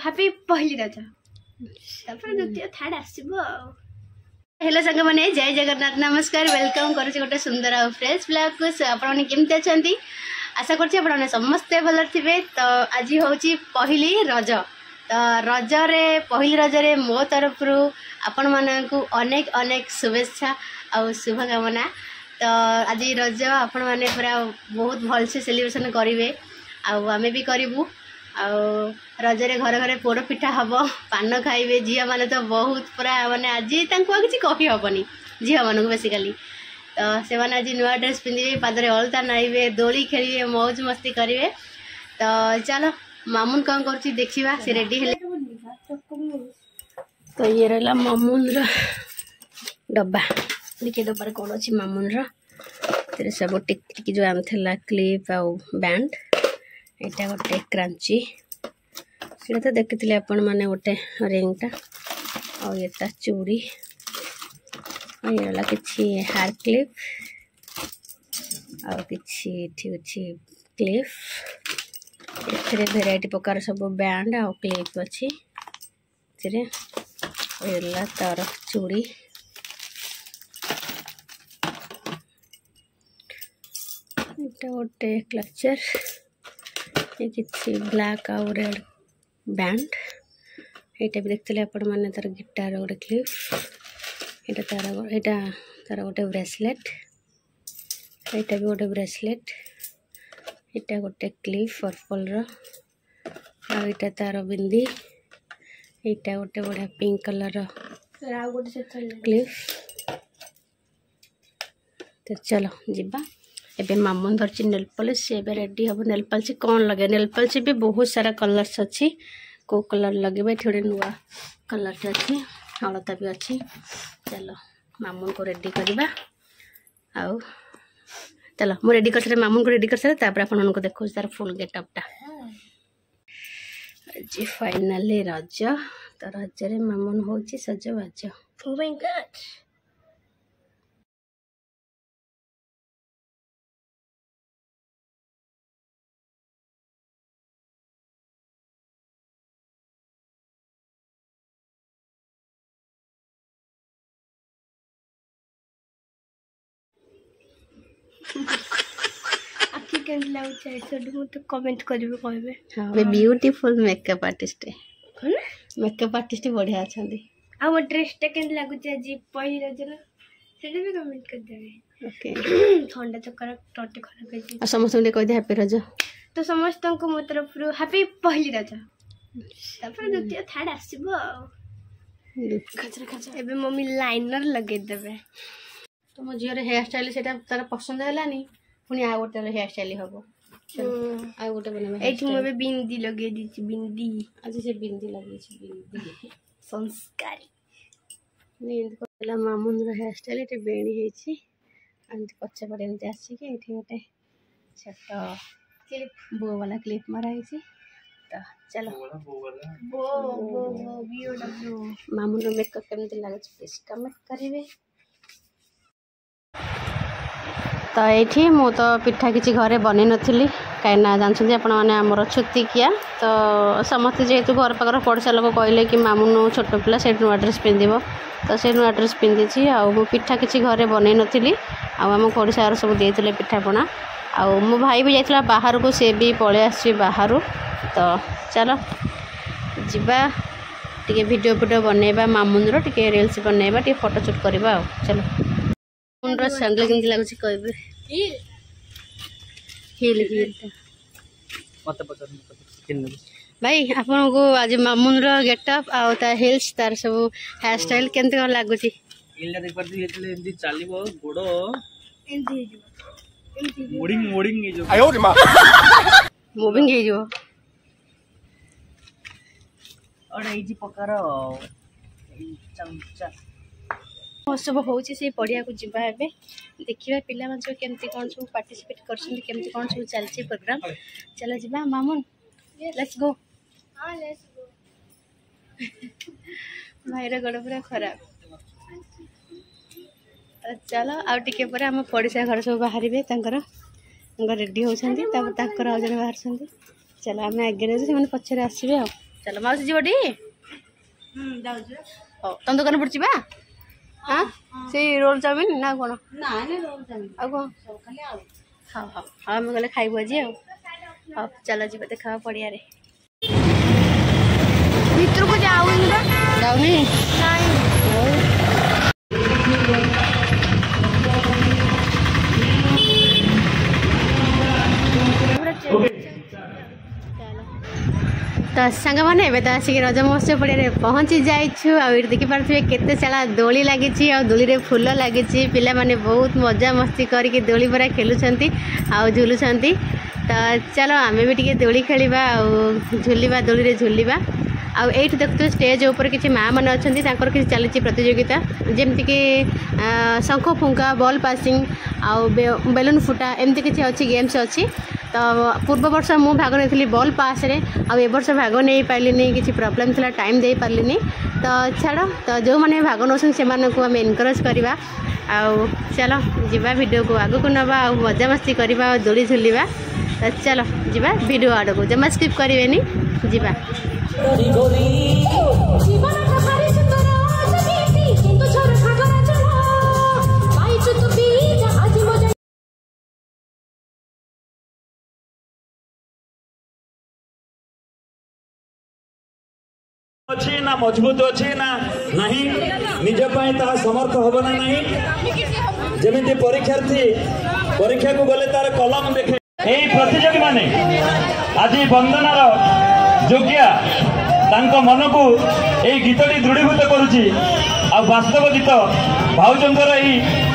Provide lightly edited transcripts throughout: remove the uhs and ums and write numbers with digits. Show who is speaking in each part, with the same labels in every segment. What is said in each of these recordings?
Speaker 1: Happy पहली रज तापर द्वितीय थर्ड आसीबो। हेलो सांग मैंने जय जगन्नाथ नमस्कार वेलकम करुचे गोटे सुंदर और फ्रेश ब्लॉग को आपने केमती अच्छा आशा कर समस्ते भल थे। तो आज हूँ पहली रज तो रजरे पहली रजरे मो तरफ आपण मानक अनेक अनेक शुभेच्छा और शुभकामना। तो आज रज आपण मैंने पूरा बहुत भल से सेलिब्रेशन करेंगे आमे भी करूँ। रजरे घरे घरे पोड़ पिठा हम पान खाइबे झील मैंने तो बहुत पूरा माने आज किसी कही हेनी झील मानक बेसिकाली। तो से मैंने आज नुआ ड्रेस पिंधे पादरे अलता नाइबे दोली खेलिए मौज मस्ती करेंगे। तो चलो मामून कौन कर देखा से रेडी है। तो ये रहा मामून डब्बा देखिए डब्बार कौन अच्छी मामून रे सब टिक जो आम थी क्लिप आउ बैंड यहाँ गोटे क्रांची सीटा तो देखी आपण मैंने गोटे रिंगटा और ये चूड़ी और ये रहा कि हेयर क्लिप और कि क्लिप ए भेराइटी प्रकार सब बैंड आ क्लिप अच्छी तार चूड़ी गोटे क्लचर कि ब्लैक आउ रेड बैंड यहाँ भी देखते आपण मैंने तार गिटार गोटे क्लिप यहाँ तार गोटे ब्रेसलेट यहाँ भी गोटे ब्रेसलेट यहाँ गोटे क्लिप पर्पल यहाँ तार बिंदी यहाँ गोटे बढ़िया पिंक कलर क्लिप। तो चलो जीवा एबे मामून धरची नेल पॉलिश से रेडी हम। नेल पॉलिश कौन लगे नेल पॉलिश भी बहुत सारा कलर्स अच्छी को कलर लगे गोटे नुआ कलर अच्छी हलता भी अच्छी। चलो मामून को रेडी करवा आउ चलो मु रेडी कर सारे मामून को रेडी कर सारे आपको देखो तार फुल गेटअपटा आज फाइनाली रज। तो रजरे मामून हो सजबाज। Oh my God. कमेंट करेंगे कहबे। हाँ ब्यूटीफुल मेकअप आर्टिस्ट है मेकअप आर्टिस्ट बढ़िया अच्छा आ ड्रेसटा के लगुच आज पहली रजर से भी कमेंट कर देबे। ओके ठंडा चक्कर टटे खराब है समस्त कह दे हैप्पी रज। तो समस्त को मो तरफ हैप्पी पहली रज तापर द्वितीय थर्ड आसीबो। एबे मम्मी लाइनर लगे देबे। तो मो झीर हेयर स्टाइल से तार पसंद है पुणी आ गोटे हेयर स्टाइल हम आ गोटे बने बिंदी लगे बिंदी आज से बिंदी लगे बिंदी संस्कारी मामून हेयर स्टाइल ये बेणी होती पछपटे एमती आसिक ये गोटे छोट क्लिप बो वाला क्लिप मराई। तो चलो मामून मेकअप केमती लगे प्लीज कमेंट करेंगे। तो ये मु तो पिठा किसी घरे बन नी कहीं जानते आपण मैंने आमर छुतिकिया। तो समस्त जेहेतु घर पाखर पड़ोसा लोक कहले कि मामून छोट पिला से नुआ ड्रेस पिंधिब तो से नुआ ड्रेस पिंधि आउ पिठा किसी घरे बन नी आम पड़ोसा सब देते पिठापणा आउ मो भाई भी जाता बाहर को सी भी पलि आस बाहर। तो चलो जीवा टे वीडियो वीडियो बनइबा मामून टे रील्स बनइबा टे फोटो शूट करवा। चलो मुंडर सैंडल केमती लगुच कहबे हिल हिल भाई आपन को आज मामून गेटअप आ हिल्स तार सब हेयर स्टाइल केमती कौन लगुच
Speaker 2: इल्ला देख परती हेतले एंदी चालीबो गोडो एंदी हेजो मोडिंग मोडिंग हेजो आयो रे मां
Speaker 1: मूविंग हेजो
Speaker 2: और ए जी प्रकार चमचा
Speaker 1: महोत्सव हो पड़िया को जीवा एबे देखिबा पिला मन सब केमती कौन सब पार्टिसिपेट करछन केमती कौन सब चलछि प्रोग्राम। चलो जीवा मामून लेट्स गो। हां लेट्स गो भाईर गड़ पूरा खराब। तो चलो आ टिके पर हम पड़ोसा घर सब बाहर रेडी होती बाहर। चलो आम आगे से पछे आसबे। चलो माउसी जीवटी तुम दुकान पर जीवा हाँ से रोल चाउमिन ना कौन हाँ हाँ हाँ आम गले खाइबू आज हाँ चलो जी देखा पड़िया भीतर को जाऊनी तो सांग मैंने एवं तो आसिक रज महोत्सव पड़िया पहुँची जाइछु आ देखिपे केते सारा दोली लगी दोली रे फूल लगी पिला माने बहुत मजा मस्ती करके दोली परा खेलुंट आ झुलुंट तो चलो आम भी टे दोली खेलवा झुलवा दोली रे झुलवा आठ देखते स्टेज ऊपर किसी माँ मैंने अच्छा किसी चली प्रतियोगिता जमती कि शंख फुंका बॉल पासिंग आउ बेलून फुटा एमती किसी अच्छी गेम्स अच्छी तो पूर्व वर्ष मु भाग नहीं बॉल पास रे ए वर्ष भाग नहीं पार्ली किसी प्रोब्लेम था टाइम दे पार्ली तो छाड़ तो जो मैंने भाग नौ से आम एनकरेज करवा आउ चलो जीवा वीडियो को आग को नवा आ मजा मस्ती करवा दोली झुलवा तो चलो जीवा वीडियो आड़ को जमा स्किप करेनि जीवा
Speaker 3: अच्छी ना मजबूत अच्छी ना नहीं निज समर्थ हम ना नहीं जमी परीक्षार्थी परीक्षा को गले तार कलम देखे यही प्रतियोगी माने आज वंदनार योग्या मन को यही गीतटी दृढ़ीभूत करुच्ची आ वास्तव गीत भाउजंकर यही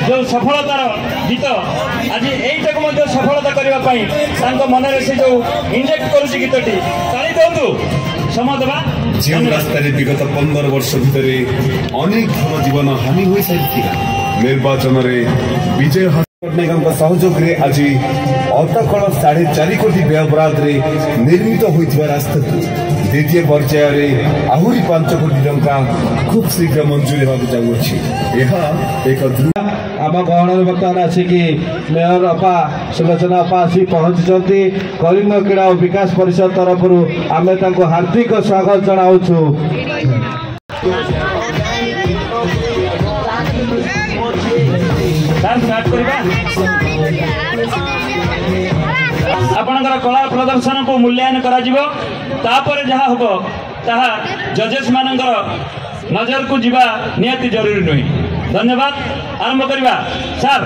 Speaker 3: जो सफलतार गीत आज यही सफलता करने मन से जो इंजेक्ट करुच्ची गीतटी ताली दिंतु समदबा
Speaker 4: जो रास्ता विगत 15 वर्ष भितर अनेक धन जीवन हानि हो सारी निर्वाचन में विजय पट्टनायक सहयोग में आज अटकल 4.5 कोटी व्ययबराद निर्मित होता रास्ता को द्वितीय पर्यायर आहरी 5 कोटी टंका खूब शीघ्र मंजूरी होगा एक
Speaker 5: आम गहन बर्तमान आसिक मेयर अपा सुलोचना अपा आसी पहुंची कलिंग क्रीड़ा और विकास परिषद तरफ आम हार्दिक स्वागत जनाऊँ।
Speaker 3: आपणकर कला प्रदर्शन को मूल्यांकन कर जहाँ हम ताहा जजेस मानकर नजर को जीवा निहाती जरूरी नुहे। धन्यवाद। आरंभ करवा सर।